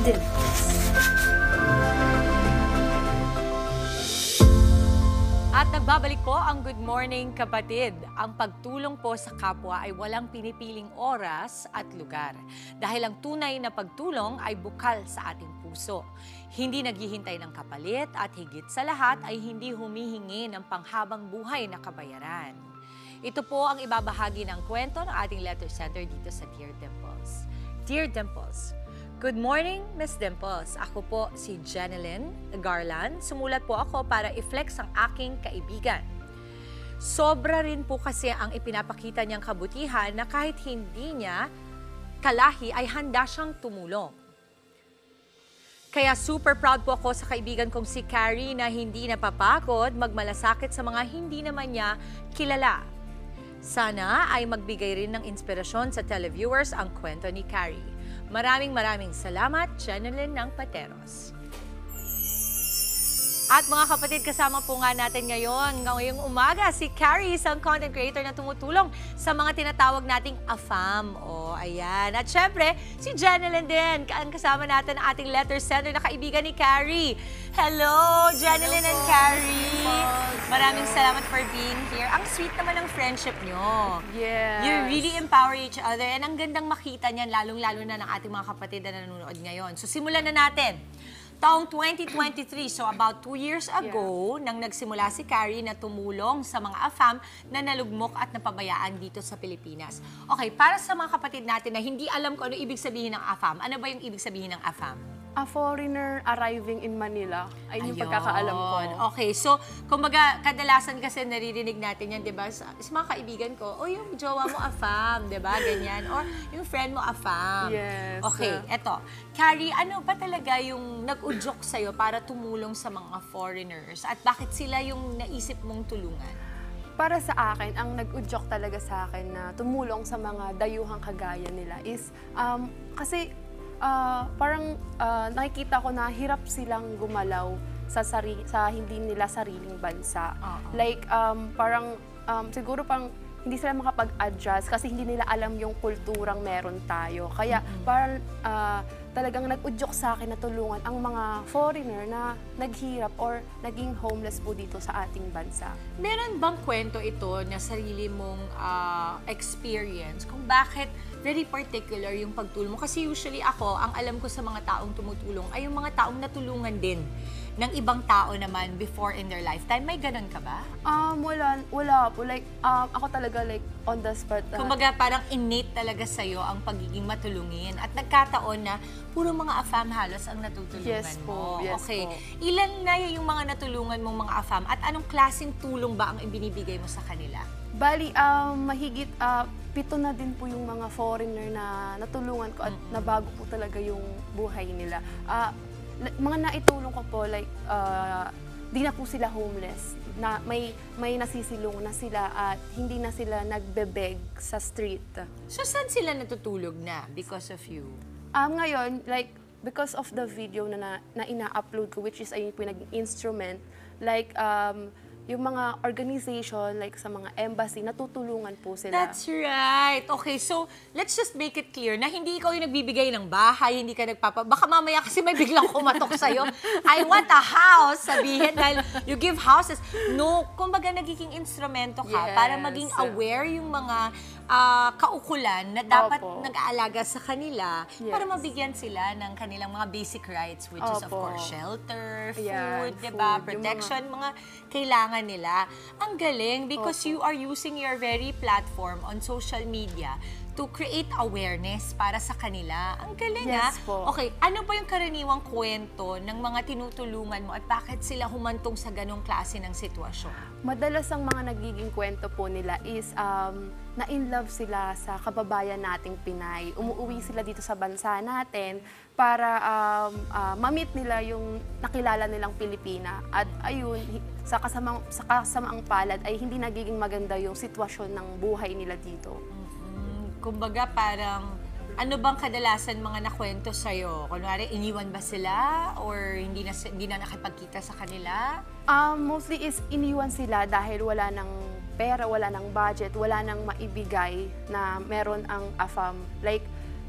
Dimples. At nagbabalik po ang Good Morning Kapatid. Ang pagtulong po sa kapwa ay walang pinipiling oras at lugar. Dahil ang tunay na pagtulong ay bukal sa ating puso. Hindi naghihintay ng kapalit at higit sa lahat ay hindi humihingi ng panghabang buhay na kabayaran. Ito po ang ibabahagi ng kwento ng ating letter center dito sa Dear Dimples. Dear Dimples, good morning, Miss Dimples. Ako po si Jeneline Garland. Sumulat po ako para i-flex ang aking kaibigan. Sobra rin po kasi ang ipinapakita niyang kabutihan na kahit hindi niya kalahi ay handa siyang tumulong. Kaya super proud po ako sa kaibigan kong si Carrie na hindi napapagod magmalasakit sa mga hindi naman niya kilala. Sana ay magbigay rin ng inspirasyon sa televiewers ang kwento ni Carrie. Maraming salamat, Jeneline ng Pateros. At mga kapatid, kasama po nga natin ngayong umaga, si Carrie, isang content creator na tumutulong sa mga tinatawag nating AFAM. O, ayan. At syempre, si Jeneline din, kasama natin ang ating letter sender na kaibigan ni Carrie. Hello, Jeneline and Carrie. Maraming salamat for being here. Ang sweet naman ng friendship nyo. Yes. You really empower each other. And ang gandang makita niyan, lalong-lalo na ng ating mga kapatid na nanonood ngayon. So, simulan na natin. Taong 2023, so about 2 years ago, nang nagsimula si Carrie na tumulong sa mga AFAM na nalugmok at napabayaan dito sa Pilipinas. Okay, para sa mga kapatid natin na hindi alam kung ano ibig sabihin ng AFAM, ano ba yung ibig sabihin ng AFAM? A foreigner arriving in Manila. Ay yung pagkakaalam ko. Okay, so kumbaga kadalasan kasi naririnig natin yan, 'di ba? Sa mga kaibigan ko, yung jowa mo AFAM, 'di ba? Ganyan. Or yung friend mo AFAM. Yes. Okay, eto. Carrie, ano ba talaga yung nag-udyok sa'yo para tumulong sa mga foreigners? At bakit sila yung naisip mong tulungan? Para sa akin, ang nag-udyok talaga sa akin na tumulong sa mga dayuhang kagaya nila is kasi parang nakikita ko na hirap silang gumalaw sa hindi nila sariling bansa. Like, parang siguro parang hindi sila makapag-adjust kasi hindi nila alam yung kulturang meron tayo. Kaya parang talagang nag-udyok sa akin na tulungan ang mga foreigner na naghirap or naging homeless po dito sa ating bansa. Meron bang kwento ito na sarili mong experience kung bakit very particular yung pagtulong mo? Kasi usually ako, ang alam ko sa mga taong tumutulong ay yung mga taong natulungan din ng ibang tao naman before in their lifetime. May ganun ka ba? Wala po. Like, ako talaga like on the spot. Kumbaga parang innate talaga sa'yo ang pagiging matulungin. At nagkataon na puro mga AFAM halos ang natutulungan mo. Yes Okay. po. Ilan na yung mga natulungan mong mga AFAM at anong klaseng tulong ba ang ibinibigay mo sa kanila? Bali, mahigit 7 na din po yung mga foreigner na natulungan ko at nabago po talaga yung buhay nila. Mga naitulong ko po, like, di na po sila homeless. Na may nasisilong na sila at hindi na sila nagbebeg sa street. So, saan sila natutulog na because of you? Ngayon, like, because of the video na ina-upload ko, which is ay pinag-instrument, like, yung mga organization, like sa mga embassy, natutulungan po sila. That's right. Okay, so let's just make it clear na hindi ikaw yung nagbibigay ng bahay, hindi ka baka mamaya kasi may biglang kumatok sa'yo. I want a house, sabihin, dahil you give houses. No, kumbaga nagiging instrumento ka para maging aware yung mga kaukulan na dapat nag-aalaga sa kanila para mabigyan sila ng kanilang mga basic rights, which is of course shelter, food, diba? Protection, mga kailangan nila. Ang galing because you are using your very platform on social media to create awareness para sa kanila. Ang galing po. Okay, ano ba yung karaniwang kwento ng mga tinutulungan mo at bakit sila humantong sa ganong klase ng sitwasyon? Madalas ang mga nagiging kwento po nila is na-in-love sila sa kababayan nating Pinay. Umuwi sila dito sa bansa natin para ma-meet nila yung nakilala nilang Pilipina. At ayun, sa kasamaang palad ay hindi nagiging maganda yung sitwasyon ng buhay nila dito. Kumbaga parang, ano bang kadalasan mga nakwento sa'yo? Kunwari, iniwan ba sila? Or hindi na nakipagkita sa kanila? Mostly is iniwan sila dahil wala ng pera, wala ng budget, wala nang maibigay na meron ang AFAM. Like,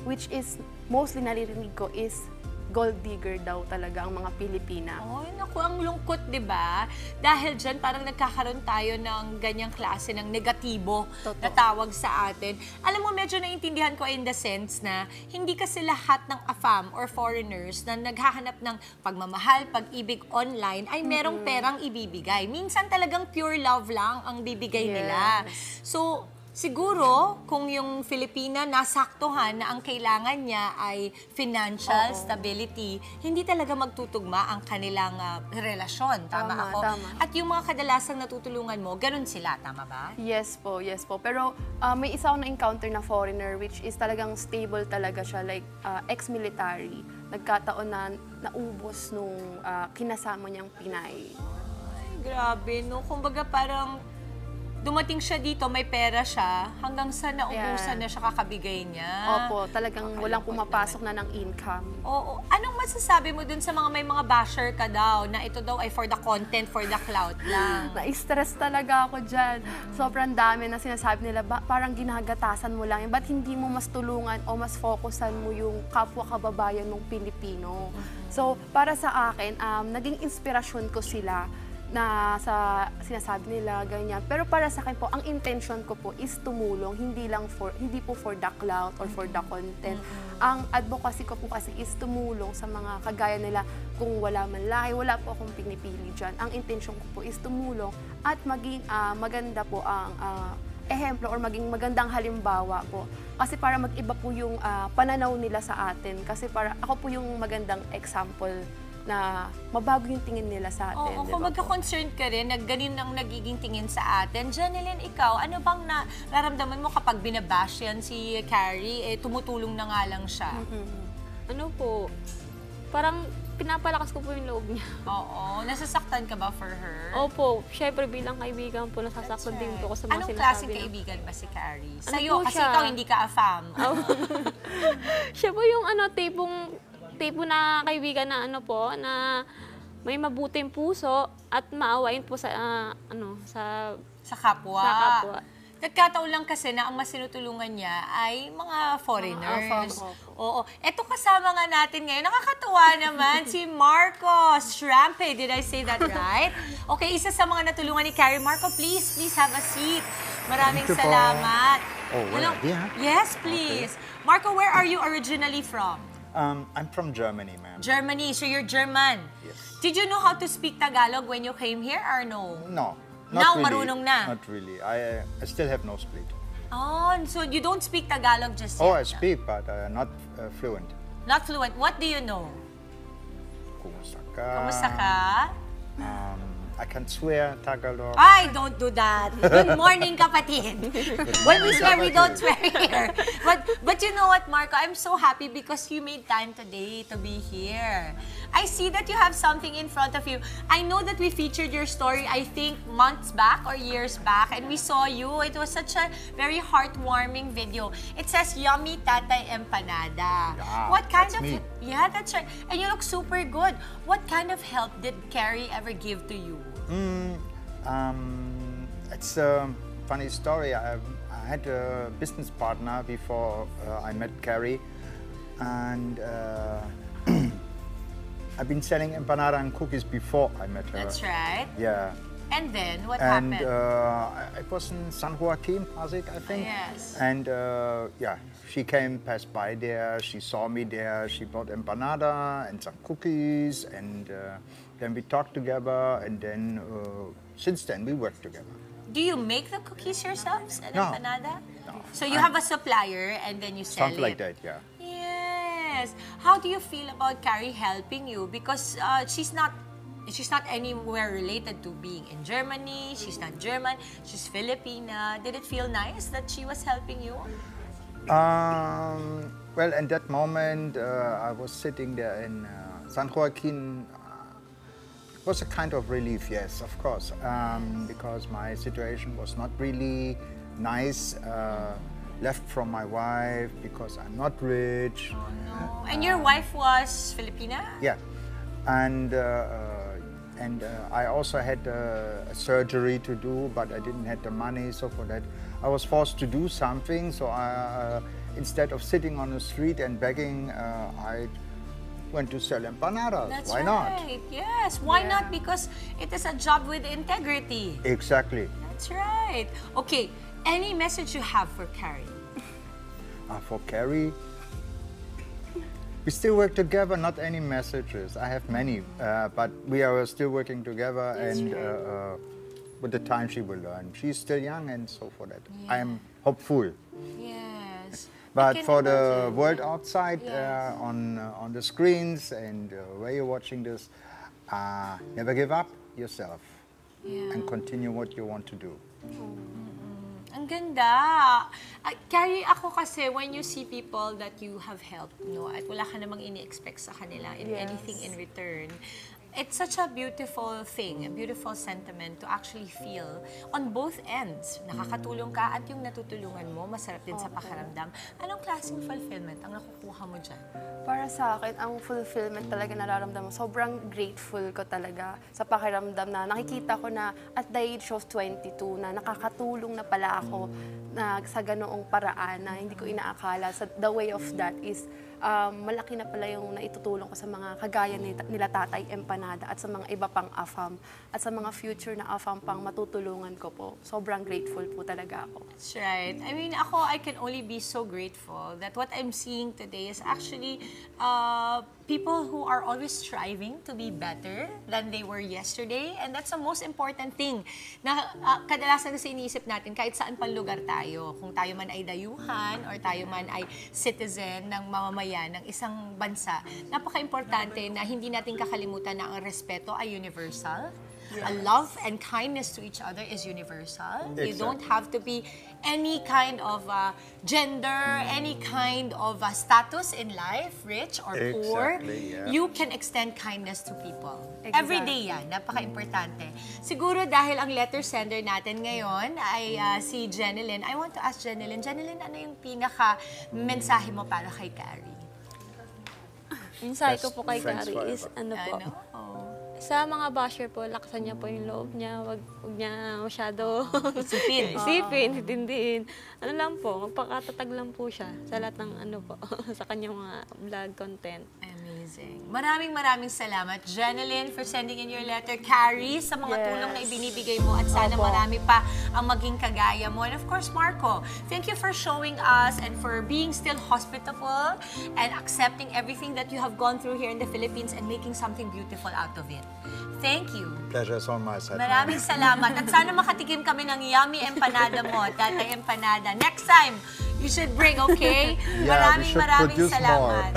which is, mostly naririnig ko is, gold digger daw talaga ang mga Pilipina. Ay, naku, ang lungkot, di ba? Dahil dyan, parang nagkakaroon tayo ng ganyang klase ng negatibo Totoo. na tawag sa atin. Alam mo, medyo naintindihan ko in the sense na hindi kasi lahat ng AFAM or foreigners na naghahanap ng pagmamahal, pag-ibig online ay merong perang ibibigay. Minsan talagang pure love lang ang bibigay nila. So, siguro, kung yung Filipina nasaktuhan na ang kailangan niya ay financial stability, hindi talaga magtutugma ang kanilang relasyon. Tama Tama, ako? tama. At yung mga kadalasang natutulungan mo, ganun sila. Tama ba? Yes po, yes po. Pero may isa akong na-encounter na foreigner which is talagang stable talaga siya, like ex-military. Nagkataon na naubos nung kinasama niyang Pinay. Ay, grabe, no? Kumbaga parang dumating siya dito, may pera siya, hanggang sa naubusan na siya kakabigay niya. Opo, talagang walang pumapasok na ng income. Oo. Anong masasabi mo dun sa mga may mga basher ka daw, na ito daw ay for the content, for the clout lang? Na-stress talaga ako dyan. Sobrang dami na sinasabi nila, parang ginagatasan mo lang. Ba't hindi mo mas tulungan o mas focusan mo yung kapwa-kababayan mong Pilipino? So, para sa akin, naging inspirasyon ko sila na sa sinasabi nila, ganyan. Pero para sa akin po, ang intention ko po is tumulong, hindi po for the clout or for the content. Ang advocacy ko po kasi is tumulong sa mga kagaya nila kung wala man lahi, wala po akong pinipili dyan. Ang intention ko po is tumulong at maging maganda po ang ehemplo or maging magandang halimbawa po. Kasi para mag-iba po yung pananaw nila sa atin. Kasi para ako po yung magandang example na mabago yung tingin nila sa atin. Oo, kung magka-concerned ka rin, na ganun ang nagiging tingin sa atin. Janeline, ikaw, ano bang nararamdaman mo kapag binabash yan si Carrie, tumutulong na nga lang siya? Ano po, parang pinapalakas ko po yung loob niya. Oo, nasasaktan ka ba for her? Opo, syempre bilang kaibigan po, nasasaktan din po ako sa mga Anong sinasabi klaseng niya. kaibigan ba si Carrie? Ano Sa'yo, po kasi siya? ikaw hindi ka AFAM. Siya po yung tipo na kaibigan na na may mabuting puso at maawain po sa Sa kapwa. sa kapwa. Nagkataon lang kasi na ang mas sinutulungan niya ay mga foreigners. Oo. Eto kasama nga natin ngayon. Nakakatuwa naman si Marco Schrampe. Did I say that right? Okay, isa sa mga natulungan ni Carrie. Marco, please have a seat. Maraming Thank you po. salamat. Oh, well, yeah. Yes, please. Marco, where are you originally from? I'm from Germany, ma'am. Germany. So you're German. Yes. Did you know how to speak Tagalog when you came here or no? No, Now, not really. marunong na? Not really. I still have no split. Oh, so you don't speak Tagalog just yet? Oh, I speak, but not fluent. Not fluent. What do you know? Kumusta ka? Kamusta ka? I can swear Tagalog. Ay, don't do that. Good morning, kapatid. When we swear, we don't swear here. But you know what, Marco? I'm so happy because you made time today to be here. I see that you have something in front of you. I know that we featured your story, I think, months back or years back, and we saw you. It was such a very heartwarming video. It says, Yummy Tatay Empanada. Yeah, What kind that's of... me. Yeah, that's right. And you look super good. What kind of help did Carrie ever give to you? It's a funny story. I had a business partner before I met Carrie, and I've been selling empanada and cookies before I met her. That's right. Yeah. And then, what And happened? it was in San Joaquin, Pasig, I think. Yes. And yeah, she passed by there, she saw me there, she bought empanada and some cookies, and then we talked together, and then since then we worked together. Do you make the cookies yourselves and No. empanada? No. So you have a supplier and then you sell Something it? like that, yeah. Yes. How do you feel about Carrie helping you? Because she's not anywhere related to being in Germany. She's not German. She's Filipina. Did it feel nice that she was helping you? Well, in that moment, I was sitting there in San Joaquin. It was a kind of relief, yes, of course, because my situation was not really nice. Left from my wife because I'm not rich. Oh, no. And your wife was Filipina? Yeah, and I also had a surgery to do, but I didn't have the money. So for that, I was forced to do something. So instead of sitting on the street and begging, I went to sell empanadas. That's Why not? right. Yes. Why Yeah. not? Because it is a job with integrity. Exactly. That's right. Okay. Any message you have for Carrie? For Carrie, we still work together, not any messages. I have many, but we are still working together, and with the time she will learn. She's still young, and so for that, I am hopeful. Yes. I But can for the imagine. world outside, Yes. on the screens and where you're watching this, never give up yourself Yeah. and continue what you want to do. Ang ganda. Carrie, ako kasi, when you see people that you have helped, no, at wala ka namang ini-expect sa kanila in Yes. anything in return, it's such a beautiful thing, a beautiful sentiment to actually feel on both ends. Nakakatulong ka at yung natutulungan mo, masarap din sa pakiramdam. Anong klaseng fulfillment ang nakukuha mo dyan? Para sa akin, ang fulfillment talaga nararamdaman. Sobrang grateful ko talaga sa pakiramdam na nakikita ko na at the age of 22 na nakakatulong na pala ako na sa ganoong paraan na hindi ko inaakala. The way of that is malaki na pala yung naitutulong ko sa mga kagaya nila Tatay Empanada at sa mga iba pang AFAM at sa mga future na AFAM pang matutulungan ko po. Sobrang grateful po talaga ako. That's right. I mean, ako, I can only be so grateful that what I'm seeing today is actually people who are always striving to be better than they were yesterday. And that's the most important thing. Na kadalasan kasi iniisip natin, kahit saan pang lugar tayo, kung tayo man ay dayuhan or tayo man ay citizen ng mamamayan ng isang bansa, napaka-importante na hindi natin kakalimutan na ang respeto ay universal. A love and kindness to each other is universal. You don't have to be any kind of gender, any kind of status in life, rich or poor. Exactly, yeah. You can extend kindness to people. Exactly. Every day yan, napaka-importante. Siguro dahil ang letter sender natin ngayon ay si Jenilyn. I want to ask Jenilyn, ano yung pinaka-mensahe mo para kay Carrie? Mensahe ko po kay Friends Carrie is, forever. ano po, Ano? Oh. sa mga basher po, lakasan niya po yung loob niya, wag niya masyado Isipin. isipin, hitindiin. Ano lang po, magpakatatag lang po siya sa lahat ng ano po, sa kanyang mga vlog content. Amazing. Maraming salamat, Jenilyn, for sending in your letter. Carrie, sa mga Yes. tulong na ibinibigay mo at sana Opo. marami pa ang maging kagaya mo. And of course, Marco, thank you for showing us and for being still hospitable and accepting everything that you have gone through here in the Philippines and making something beautiful out of it. Thank you. Pleasure is on my side. Maraming salamat. At sana makatikim kami ng yummy empanada mo, Tatay Empanada. Next time, you should bring, okay? Yeah, we should Maraming produce salamat.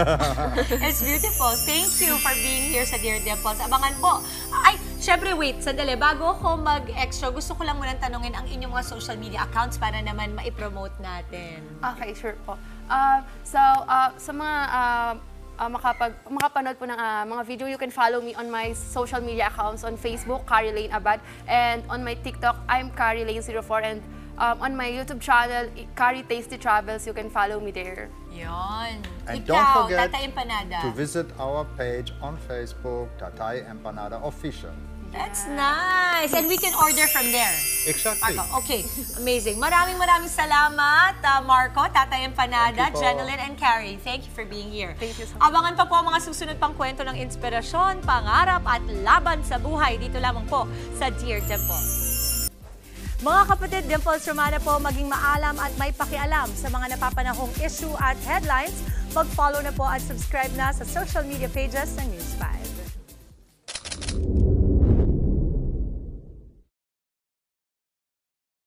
It's beautiful. Thank you for being here sa Dear Dimples. Abangan po. Ay, syempre, wait, sandali. Bago ako mag-extra, gusto ko lang munang tanungin ang inyong mga social media accounts para naman ma-promote natin. Okay, sure po. Sa mga makapanood po ng mga video, you can follow me on my social media accounts on Facebook, Carrie Lane Abad, and on my TikTok, I'm Carrie Lane 04, and on my YouTube channel, Carrie Tasty Travels, you can follow me there. Yon. And Ikaw, don't forget Tatay Empanada. to visit our page on Facebook, Tatay Empanada Official. That's nice. And we can order from there. Exactly. Marco, okay. Amazing. Maraming salamat, Marco, Tatay Empanada, Thank you po. Jenilyn, and Carrie. Thank you for being here. Thank you so much. Abangan pa po ang mga susunod pang kwento ng inspirasyon, pangarap at laban sa buhay. Dito lamang po sa Dear Dimples. Mga kapatid, Dimples Romana po, maging maalam at may pakialam sa mga napapanahong issue at headlines. Mag-follow na po at subscribe na sa social media pages ng News 5.